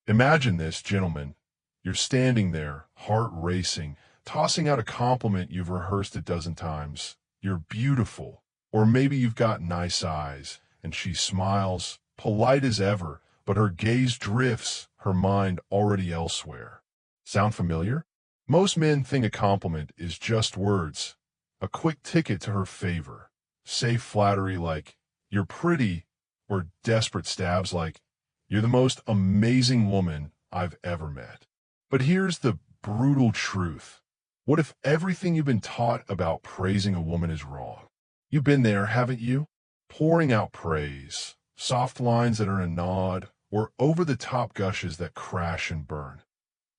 Imagine this, gentlemen. You're standing there, heart racing, tossing out a compliment you've rehearsed a dozen times. You're beautiful. Or maybe you've got nice eyes, and she smiles, polite as ever, but her gaze drifts, her mind already elsewhere. Sound familiar? Most men think a compliment is just words, a quick ticket to her favor. Safe flattery like, "You're pretty," or desperate stabs like, "You're the most amazing woman I've ever met." But here's the brutal truth. What if everything you've been taught about praising a woman is wrong? You've been there, haven't you? Pouring out praise, soft lines that are a nod, or over-the-top gushes that crash and burn,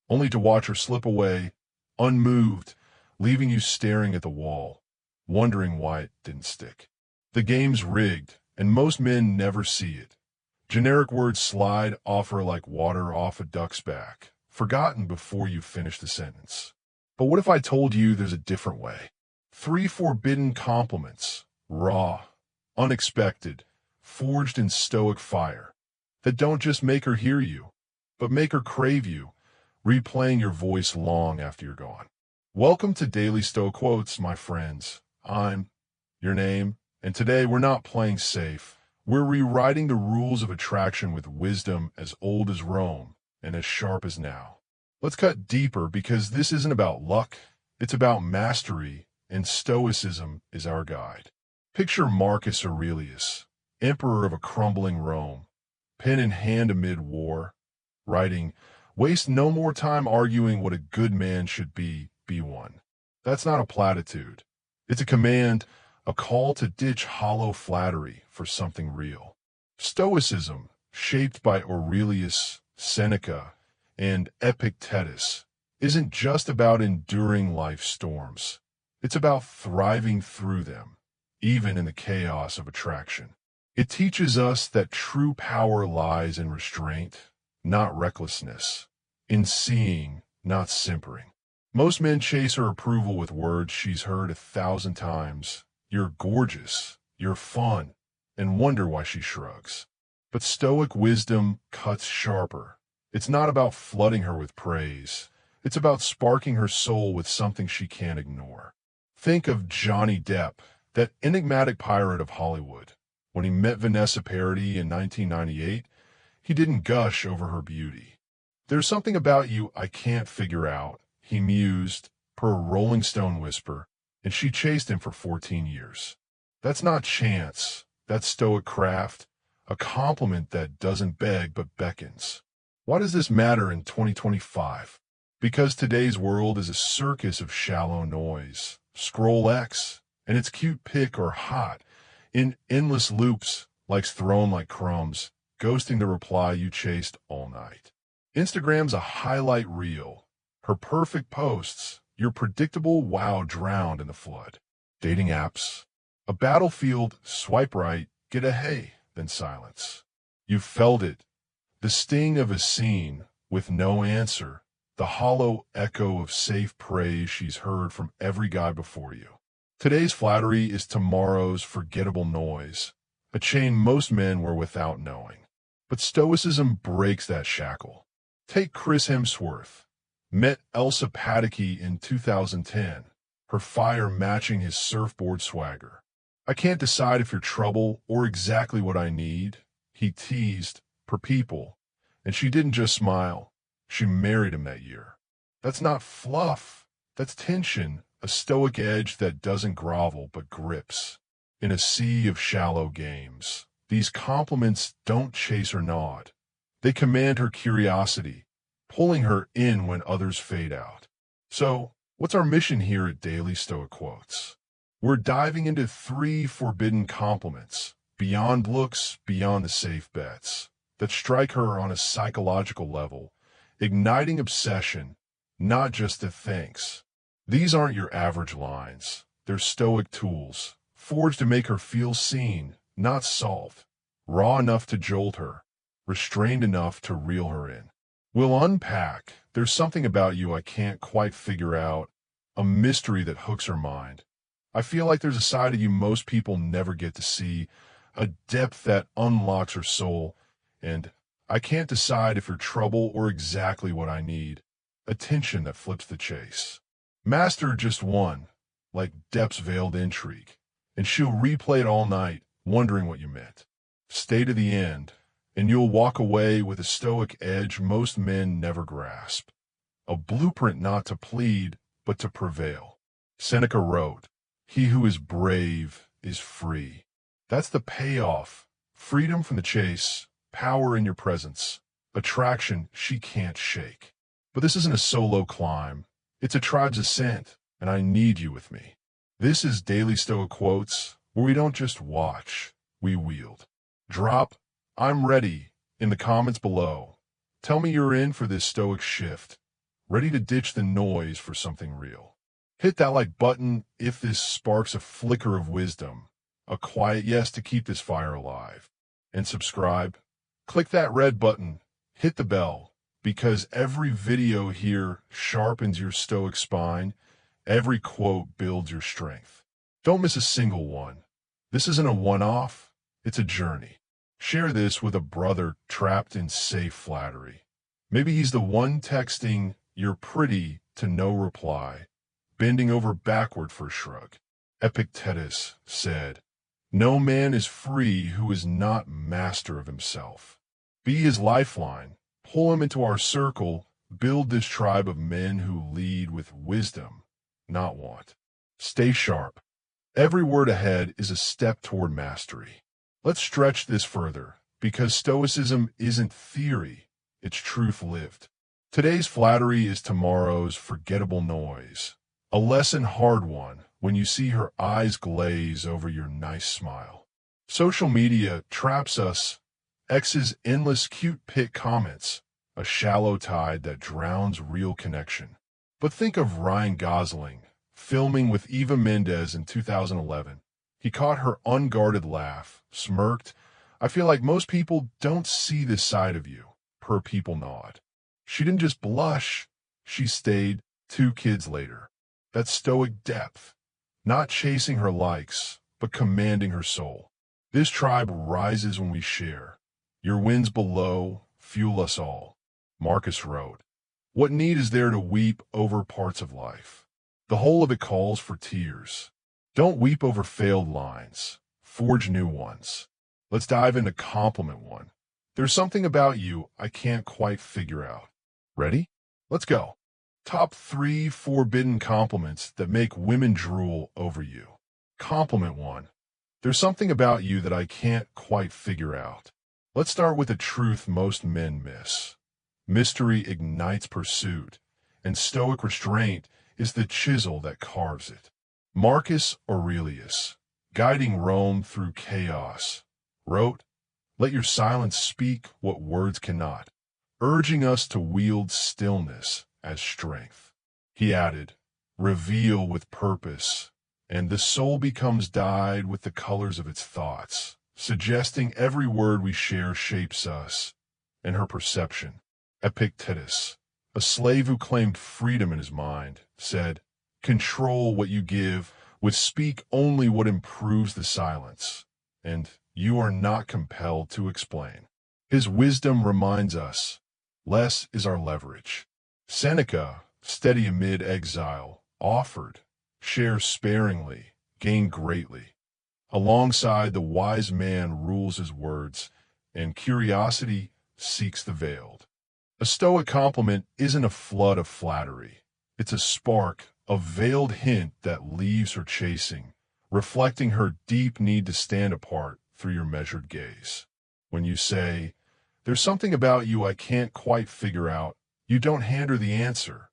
only to watch her slip away, unmoved, leaving you staring at the wall, wondering why it didn't stick. The game's rigged, and most men never see it. Generic words slide off her like water off a duck's back, forgotten before you finish the sentence. But what if I told you there's a different way? 3 forbidden compliments, raw, unexpected, forged in stoic fire, that don't just make her hear you, but make her crave you, replaying your voice long after you're gone. Welcome to Daily Stoic Quotes, my friends. I'm your name, and today we're not playing safe. We're rewriting the rules of attraction with wisdom as old as Rome and as sharp as now. Let's cut deeper because this isn't about luck, it's about mastery, and Stoicism is our guide. Picture Marcus Aurelius, emperor of a crumbling Rome, pen in hand amid war, writing, "Waste no more time arguing what a good man should be one." That's not a platitude. It's a command, a call to ditch hollow flattery for something real. Stoicism, shaped by Aurelius, Seneca, and Epictetus, isn't just about enduring life's storms. It's about thriving through them, even in the chaos of attraction. It teaches us that true power lies in restraint, not recklessness, in seeing, not simpering. Most men chase her approval with words she's heard 1,000 times. "You're gorgeous," "You're fun," and wonder why she shrugs. But Stoic wisdom cuts sharper. It's not about flooding her with praise. It's about sparking her soul with something she can't ignore. Think of Johnny Depp, that enigmatic pirate of Hollywood. When he met Vanessa Paradis in 1998, he didn't gush over her beauty. "There's something about you I can't figure out," he mused, per a Rolling Stone whisper, and she chased him for 14 years. That's not chance. That's Stoic craft, a compliment that doesn't beg but beckons. Why does this matter in 2025? Because today's world is a circus of shallow noise. Scroll X, and its cute pic or hot, in endless loops, likes thrown like crumbs, ghosting the reply you chased all night. Instagram's a highlight reel. Her perfect posts, your predictable wow drowned in the flood. Dating apps, a battlefield, swipe right, get a hey, then silence. You felt it. The sting of a scene, with no answer, the hollow echo of safe praise she's heard from every guy before you. Today's flattery is tomorrow's forgettable noise, a chain most men wear without knowing. But Stoicism breaks that shackle. Take Chris Hemsworth. Met Elsa Pataky in 2010, her fire matching his surfboard swagger. "I can't decide if you're trouble or exactly what I need," he teased, per people, and she didn't just smile. She married him that year. That's not fluff. That's tension, a stoic edge that doesn't grovel but grips. In a sea of shallow games, these compliments don't chase or nod. They command her curiosity, pulling her in when others fade out. So, what's our mission here at Daily Stoic Quotes? We're diving into 3 forbidden compliments, beyond looks, beyond the safe bets, that strike her on a psychological level, igniting obsession, not just the thanks. These aren't your average lines. They're Stoic tools, forged to make her feel seen, not solved, raw enough to jolt her, restrained enough to reel her in. We'll unpack. There's something about you I can't quite figure out, a mystery that hooks her mind. I feel like there's a side of you most people never get to see, a depth that unlocks her soul, and I can't decide if you're trouble or exactly what I need. Attention that flips the chase. Master just one, like Depp's veiled intrigue, and she'll replay it all night, wondering what you meant. Stay to the end, and you'll walk away with a stoic edge most men never grasp. A blueprint not to plead, but to prevail. Seneca wrote, "He who is brave is free." That's the payoff. Freedom from the chase, power in your presence, attraction she can't shake. But this isn't a solo climb. It's a tribe's ascent, and I need you with me. This is Daily Stoic Quotes, where we don't just watch, we wield. Drop "I'm ready" in the comments below. Tell me you're in for this stoic shift, ready to ditch the noise for something real. Hit that like button if this sparks a flicker of wisdom, a quiet yes to keep this fire alive. And subscribe. Click that red button, hit the bell, because every video here sharpens your stoic spine, every quote builds your strength. Don't miss a single one. This isn't a one-off, it's a journey. Share this with a brother trapped in safe flattery. Maybe he's the one texting "you're pretty" to no reply, bending over backward for a shrug. Epictetus said, "No man is free who is not master of himself." Be his lifeline, pull him into our circle, build this tribe of men who lead with wisdom, not want. Stay sharp. Every word ahead is a step toward mastery. Let's stretch this further, because Stoicism isn't theory, it's truth lived. Today's flattery is tomorrow's forgettable noise. A lesson hard won when you see her eyes glaze over your nice smile. Social media traps us. X's endless cute pic comments, a shallow tide that drowns real connection. But think of Ryan Gosling, filming with Eva Mendes in 2011. He caught her unguarded laugh, smirked. "I feel like most people don't see this side of you," her people nod. She didn't just blush, she stayed 2 kids later. That stoic depth, not chasing her likes, but commanding her soul. This tribe rises when we share. Your wins below fuel us all. Marcus wrote, "What need is there to weep over parts of life? The whole of it calls for tears. Don't weep over failed lines. Forge new ones." Let's dive into compliment 1. There's something about you I can't quite figure out. Ready? Let's go. Top 3 forbidden compliments that make women drool over you. Compliment 1. There's something about you that I can't quite figure out. Let's start with a truth most men miss. Mystery ignites pursuit, and stoic restraint is the chisel that carves it. Marcus Aurelius, guiding Rome through chaos, wrote, "Let your silence speak what words cannot," urging us to wield stillness as strength. He added, "Reveal with purpose, and the soul becomes dyed with the colors of its thoughts," suggesting every word we share shapes us and her perception. Epictetus, a slave who claimed freedom in his mind, said, "Control what you give, would speak only what improves the silence, and you are not compelled to explain." His wisdom reminds us, less is our leverage. Seneca, steady amid exile, offered, shares sparingly, gain greatly. Alongside the wise man rules his words, and curiosity seeks the veiled. A stoic compliment isn't a flood of flattery. It's a spark, a veiled hint that leaves her chasing, reflecting her deep need to stand apart through your measured gaze. When you say, "There's something about you I can't quite figure out," you don't hand her the answer.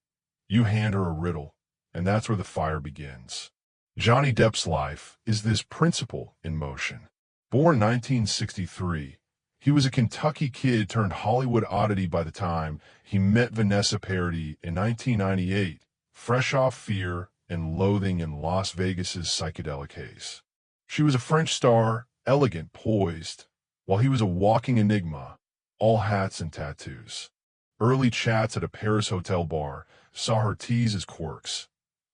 You hand her a riddle, and that's where the fire begins. Johnny Depp's life is this principle in motion. Born 1963, he was a Kentucky kid turned Hollywood oddity by the time he met Vanessa Paradis in 1998, fresh off Fear and Loathing in Las Vegas's psychedelic haze. She was a French star, elegant, poised, while he was a walking enigma, all hats and tattoos. Early chats at a Paris hotel bar saw her tease his quirks.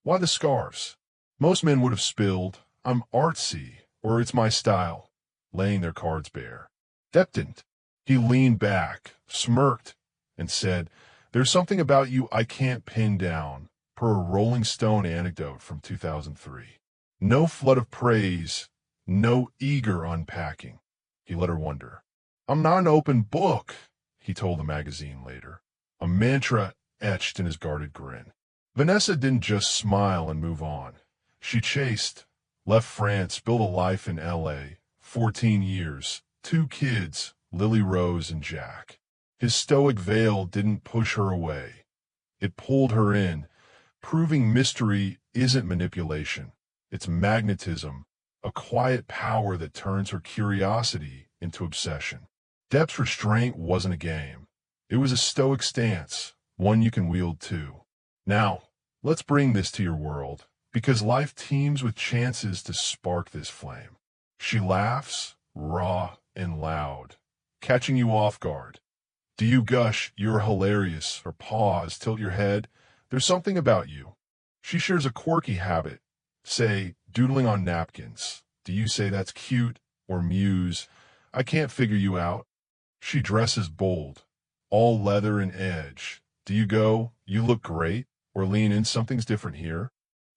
Why the scarves? Most men would have spilled, "I'm artsy," or "It's my style," laying their cards bare. Depp didn't. He leaned back, smirked, and said, "There's something about you I can't pin down," per a Rolling Stone anecdote from 2003. No flood of praise, no eager unpacking. He let her wonder. "I'm not an open book," he told the magazine later, a mantra etched in his guarded grin. Vanessa didn't just smile and move on. She chased, left France, built a life in L.A., 14 years, 2 kids, Lily Rose and Jack. His stoic veil didn't push her away. It pulled her in, proving mystery isn't manipulation. It's magnetism, a quiet power that turns her curiosity into obsession. Depp's restraint wasn't a game. It was a stoic stance, one you can wield too. Now, let's bring this to your world, because life teems with chances to spark this flame. She laughs, raw and loud, catching you off guard. Do you gush, "You're hilarious," or pause, tilt your head, "There's something about you"? She shares a quirky habit, say, doodling on napkins. Do you say, "That's cute," or muse, "I can't figure you out"? She dresses bold, all leather and edge. Do you go, "You look great," or lean in, "Something's different here"?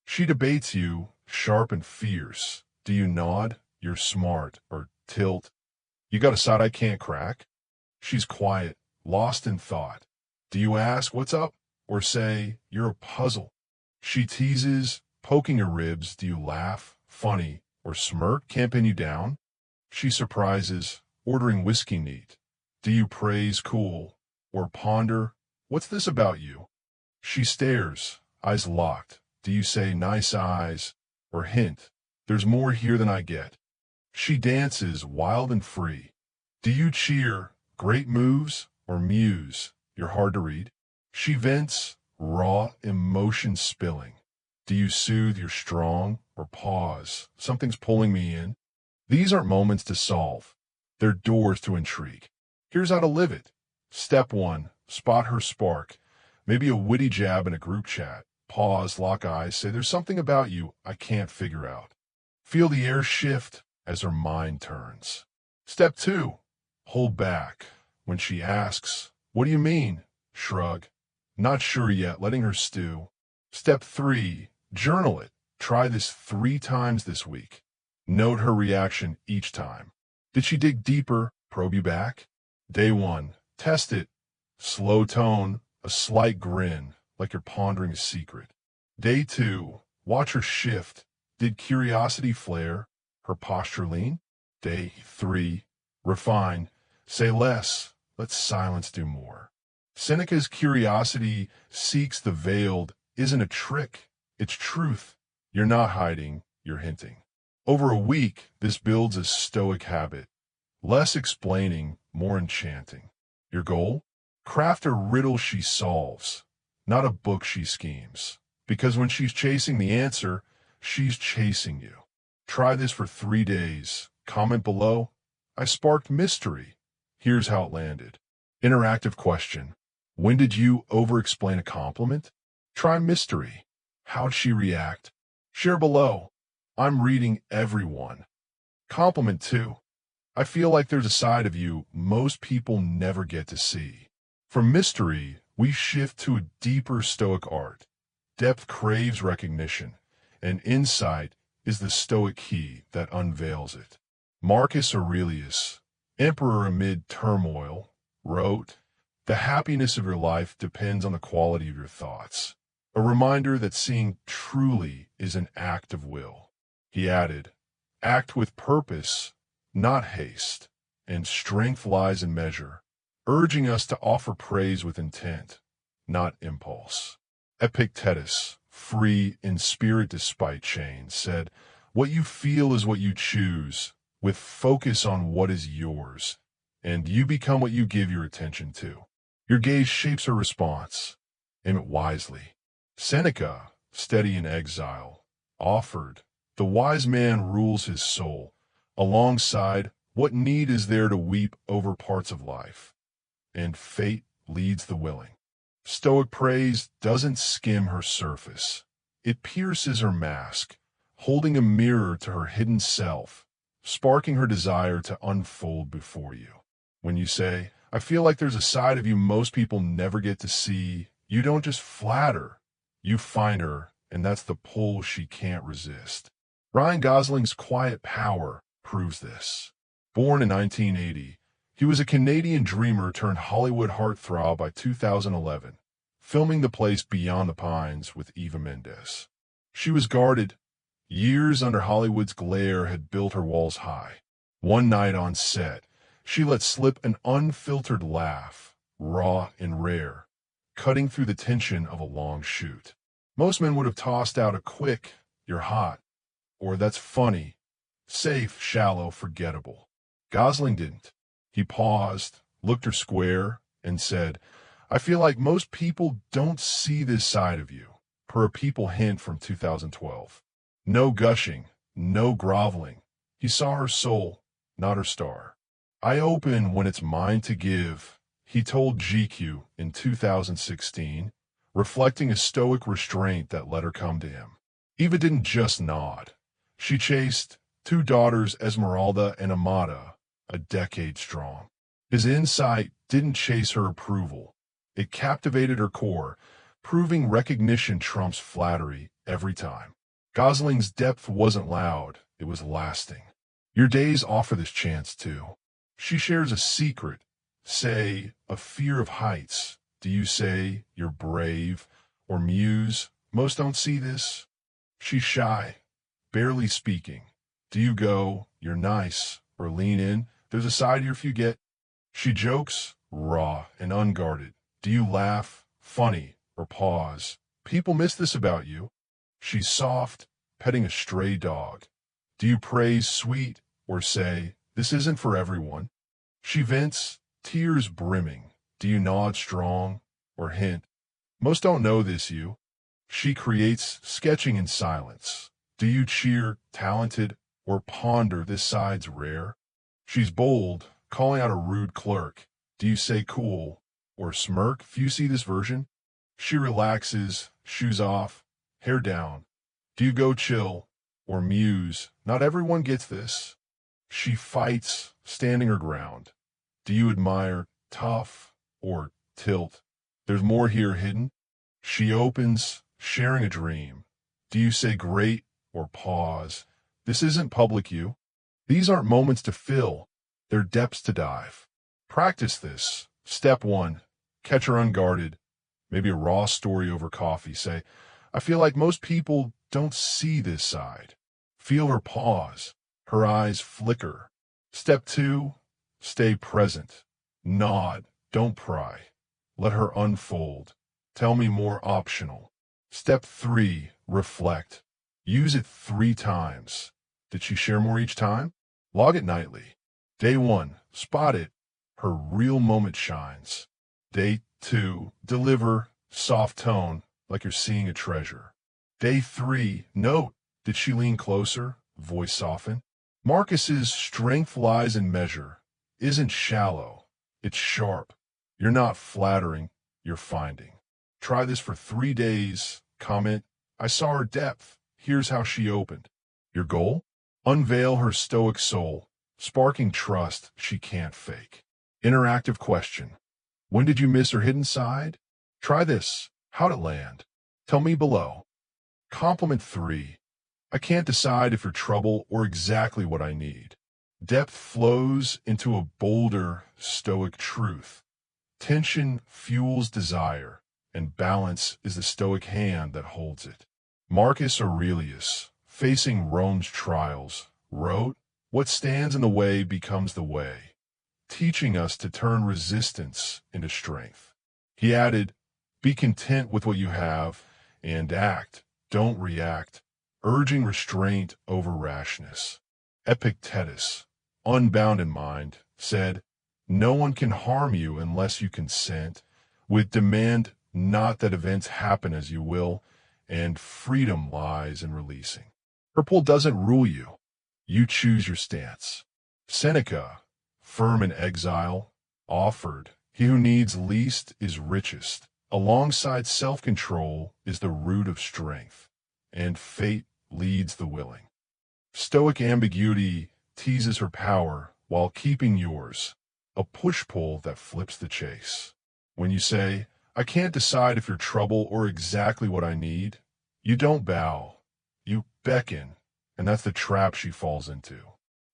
She debates you, sharp and fierce. Do you nod, "You're smart," or tilt, "You got a side I can't crack"? She's quiet, lost in thought. Do you ask, "What's up?" or say, "You're a puzzle"? She teases, poking your ribs. Do you laugh, funny, or smirk, "Can't pin you down"? She surprises, ordering whiskey neat. Do you praise, "Cool," or ponder, "What's this about you"? She stares, eyes locked. Do you say, "Nice eyes," or hint, "There's more here than I get"? She dances, wild and free. Do you cheer, "Great moves," or muse, "You're hard to read"? She vents, raw emotion spilling. Do you soothe, "You're strong," or pause, "Something's pulling me in"? These aren't moments to solve. They're doors to intrigue. Here's how to live it. Step 1. Spot her spark. Maybe a witty jab in a group chat. Pause, lock eyes, say, "There's something about you I can't figure out." Feel the air shift as her mind turns. Step 2. Hold back. When she asks, "What do you mean?" Shrug. Not sure yet, letting her stew. Step 3. Journal it. Try this 3 times this week. Note her reaction each time. Did she dig deeper, probe you back? Day 1. Test it. Slow tone, a slight grin, like you're pondering a secret. Day 2. Watch her shift. Did curiosity flare, her posture lean? Day 3. Refine. Say less. Let silence do more. Seneca's "Curiosity seeks the veiled" isn't a trick. It's truth. You're not hiding, you're hinting. Over a week, this builds a stoic habit. Less explaining, more enchanting. Your goal? Craft a riddle she solves, not a book she schemes. Because when she's chasing the answer, she's chasing you. Try this for 3 days. Comment below. I sparked mystery. Here's how it landed. Interactive question. When did you over-explain a compliment? Try mystery. How'd she react? Share below. I'm reading everyone. Compliment 2. I feel like there's a side of you most people never get to see. From mystery, we shift to a deeper stoic art. Depth craves recognition, and insight is the stoic key that unveils it. Marcus Aurelius, emperor amid turmoil, wrote, "The happiness of your life depends on the quality of your thoughts." A reminder that seeing truly is an act of will. He added, "Act with purpose, not haste, and strength lies in measure," urging us to offer praise with intent, not impulse. Epictetus, free in spirit despite chains, said, "What you feel is what you choose, with focus on what is yours, and you become what you give your attention to." Your gaze shapes a response. Aim it wisely. Seneca, steady in exile, offered, "The wise man rules his soul," alongside, "What need is there to weep over parts of life?" And fate leads the willing. Stoic praise doesn't skim her surface. It pierces her mask, holding a mirror to her hidden self, sparking her desire to unfold before you. When you say, I feel like there's a side of you most people never get to see, you don't just flatter, you find her, and that's the pull she can't resist. Ryan Gosling's quiet power proves this. Born in 1980, he was a Canadian dreamer turned Hollywood heartthrob by 2011, filming The Place Beyond the Pines with Eva Mendes. She was guarded. Years under Hollywood's glare had built her walls high. One night on set, she let slip an unfiltered laugh, raw and rare, cutting through the tension of a long shoot. Most men would have tossed out a quick, "You're hot," or "That's funny," safe, shallow, forgettable. Gosling didn't. He paused, looked her square, and said, I feel like most people don't see this side of you, per a People hint from 2012. No gushing, no groveling. He saw her soul, not her star. I open when it's mine to give, he told GQ in 2016, reflecting a stoic restraint that let her come to him. Eva didn't just nod. She chased 2 daughters, Esmeralda and Amada, a decade strong. His insight didn't chase her approval. It captivated her core, proving recognition trumps flattery every time. Gosling's depth wasn't loud, it was lasting. Your days offer this chance too. She shares a secret, say, a fear of heights. Do you say you're brave or muse? Most don't see this. She's shy, barely speaking. Do you go, you're nice, or lean in? There's a side here if you get. She jokes, raw and unguarded. Do you laugh, funny, or pause? People miss this about you. She's soft, petting a stray dog. Do you praise sweet, or say, this isn't for everyone? She vents, tears brimming. Do you nod strong, or hint? Most don't know this you. She creates, sketching in silence. Do you cheer, talented, or ponder this side's rare? She's bold, calling out a rude clerk. Do you say cool, or smirk? Few see this version. She relaxes, shoes off, hair down. Do you go chill, or muse? Not everyone gets this. She fights, standing her ground. Do you admire, tough, or tilt? There's more here hidden. She opens, sharing a dream. Do you say great, or pause? This isn't public you. These aren't moments to fill. They're depths to dive. Practice this. Step 1. Catch her unguarded. Maybe a raw story over coffee. Say, I feel like most people don't see this side. Feel her pause. Her eyes flicker. Step 2. Stay present. Nod. Don't pry. Let her unfold. Tell me more optional. Step 3. Reflect. Use it 3 times. Did she share more each time? Log it nightly. Day 1. Spot it. Her real moment shines. Day 2. Deliver. Soft tone, like you're seeing a treasure. Day 3. Note. Did she lean closer? Voice soften. Marcus's strength lies in measure. Isn't shallow. It's sharp. You're not flattering. You're finding. Try this for 3 days. Comment, I saw her depth. Here's how she opened. Your goal? Unveil her stoic soul, sparking trust she can't fake. Interactive question. When did you miss her hidden side? Try this. How'd it land? Tell me below. Compliment 3. I can't decide if you're trouble or exactly what I need. Depth flows into a bolder, stoic truth. Tension fuels desire, and balance is the stoic hand that holds it. Marcus Aurelius, facing Rome's trials, wrote, what stands in the way becomes the way, teaching us to turn resistance into strength. He added, be content with what you have and act, don't react, urging restraint over rashness. Epictetus, unbound in mind, said, no one can harm you unless you consent, with demand not that events happen as you will, and freedom lies in releasing. Her pull doesn't rule you. You choose your stance. Seneca, firm in exile, offered, he who needs least is richest. Alongside self-control is the root of strength, and fate leads the willing. Stoic ambiguity teases her power while keeping yours. a push-pull that flips the chase. When you say, I can't decide if you're trouble or exactly what I need, you don't bow, you beckon, and that's the trap she falls into.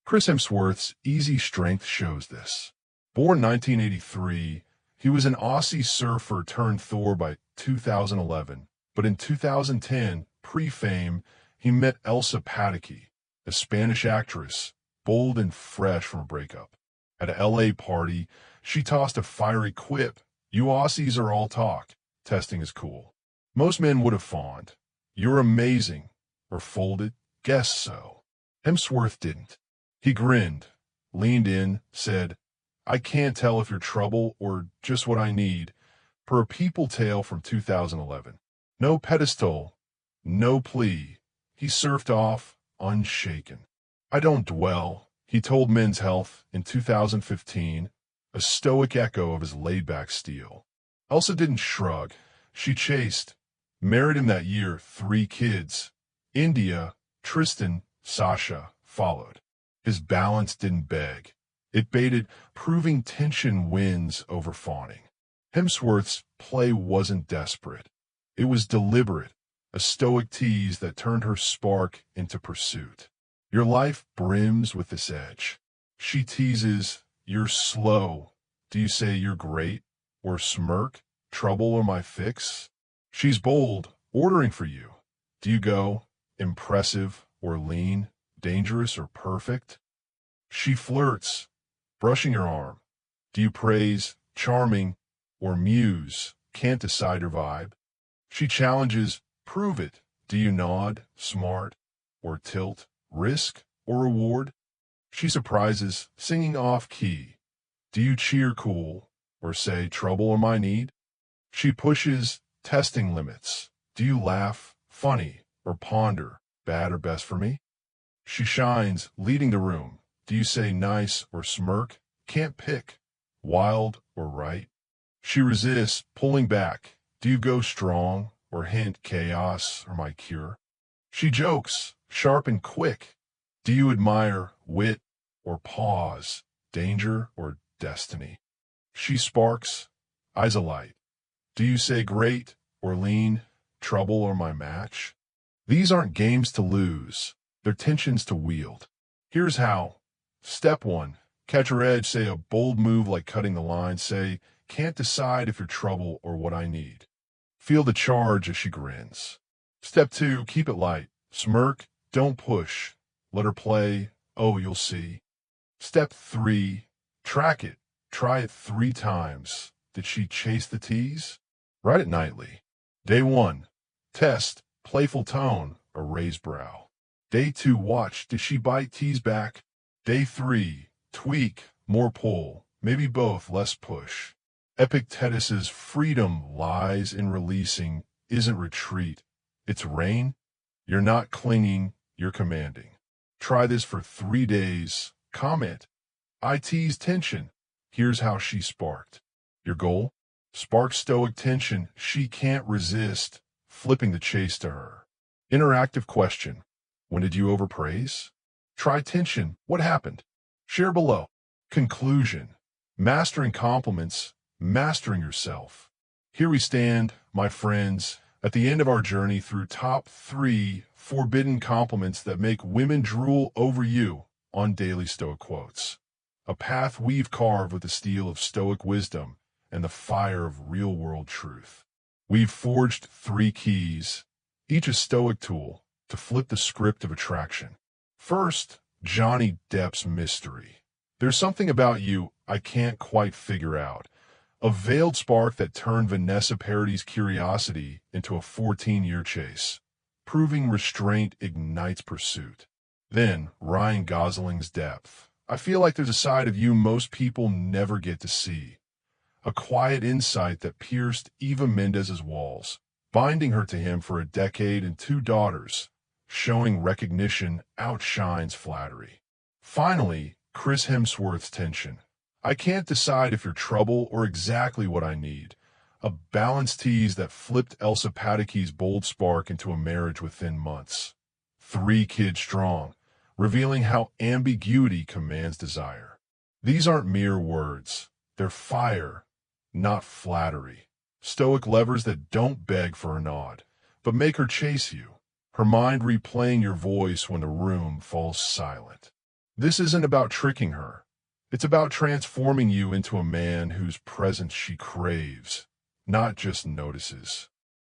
Chris Hemsworth's easy strength shows this. Born 1983, he was an Aussie surfer turned Thor by 2011, but in 2010, pre-fame, he met Elsa Pataky, a Spanish actress, bold and fresh from a breakup. At a LA party, she tossed a fiery quip, "You Aussies are all talk. Testing is cool." Most men would have fawned, "You're amazing," or folded, "Guess so." Hemsworth didn't. He grinned, leaned in, said, "I can't tell if you're trouble or just what I need," per a People tale from 2011. No pedestal, no plea. He surfed off, unshaken. "I don't dwell," he told Men's Health in 2015, a stoic echo of his laid-back steel. Elsa didn't shrug. She chased. Married him that year, 3 kids. India, Tristan, Sasha, followed. His balance didn't beg. It baited, proving tension wins over fawning. Hemsworth's play wasn't desperate. It was deliberate, a stoic tease that turned her spark into pursuit. Your life brims with this edge. She teases, "You're slow." Do you say you're great? Or smirk, "Trouble or my fix?" She's bold, ordering for you. Do you go, impressive or lean, dangerous or perfect? She flirts, brushing your arm. Do you praise, charming, or muse, can't decide her vibe? She challenges, prove it. Do you nod, smart, or tilt, risk or reward? She surprises, singing off-key. Do you cheer cool, or say trouble or my need? She pushes, testing limits. Do you laugh, funny, or ponder, bad or best for me? She shines, leading the room. Do you say nice or smirk, can't pick, wild or right? She resists, pulling back. Do you go strong, or hint chaos or my cure? She jokes, sharp and quick. Do you admire wit or pause, danger or destiny? She sparks, eyes alight. Do you say great or lean, trouble or my match? These aren't games to lose, they're tensions to wield. Here's how. Step 1. Catch her edge, say a bold move like cutting the line, say, "Can't decide if you're trouble or what I need." Feel the charge as she grins. Step 2. Keep it light. Smirk, don't push. Let her play, "Oh, you'll see." Step 3. Track it. Try it 3 times. Did she chase the tease? Write it nightly. Day 1. Test, playful tone, a raised brow. Day 2. Watch, did she bite, tease back? Day 3. Tweak, more pull, maybe both, less push. Epictetus's freedom lies in releasing, isn't retreat. It's reign. You're not clinging, you're commanding. Try this for 3 days. Comment. I tease tension. Here's how she sparked. Your goal? Spark stoic tension she can't resist, flipping the chase to her. Interactive question. When did you overpraise? Try tension. What happened? Share below. Conclusion. Mastering compliments, mastering yourself. Here we stand, my friends, at the end of our journey through top 3 forbidden compliments that make women drool over you on Daily Stoic Quotes. A path we've carved with the steel of Stoic wisdom and the fire of real-world truth. We've forged 3 keys, each a Stoic tool, to flip the script of attraction. First, Johnny Depp's mystery. There's something about you I can't quite figure out. A veiled spark that turned Vanessa Parady's curiosity into a 14-year chase. Proving restraint ignites pursuit. Then, Ryan Gosling's depth. I feel like there's a side of you most people never get to see. A quiet insight that pierced Eva Mendes's walls, binding her to him for a decade and 2 daughters. Showing recognition outshines flattery. Finally, Chris Hemsworth's tension. I can't decide if you're trouble or exactly what I need. A balanced tease that flipped Elsa Pataky's bold spark into a marriage within months. 3 kids strong, revealing how ambiguity commands desire. These aren't mere words. They're fire, not flattery. Stoic levers that don't beg for a nod, but make her chase you, her mind replaying your voice when the room falls silent. This isn't about tricking her. It's about transforming you into a man whose presence she craves, not just notices.